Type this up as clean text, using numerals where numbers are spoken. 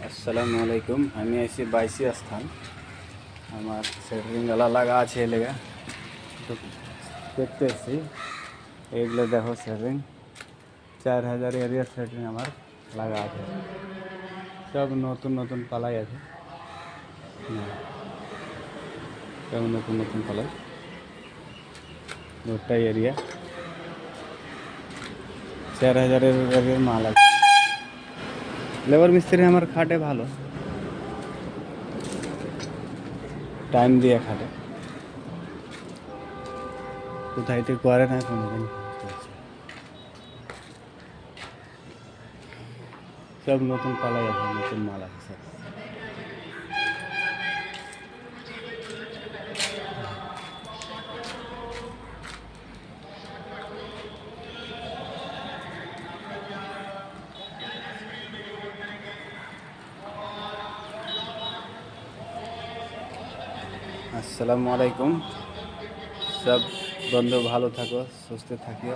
আসসালামু আলাইকুম। আমি আছি 22 স্থান। আমার সেন্টারিং গালা লাগা আছে এলাকা, তো দেখতে এসেছি। এইগুলো দেখো সেন্টারিং 4000 এরিয়ার সেন্টারিং আমার লাগা আছে। সব নতুন নতুন পালাই আছে, সব নতুন নতুন পালাই। গোটাই এরিয়া 4000 এরিয়ার মাল আছে। লেবার মিস্ত্রি আমার খাটে ভালো, টাইম দিয়ে খাটে, কোথায় তো করে না কোনোদিন। সব নতুন পালাই আছে, নতুন মাল আছে সব। আসসালামু আলাইকুম। সব বন্ধু ভালো থাকো, সুস্থ থাকিও।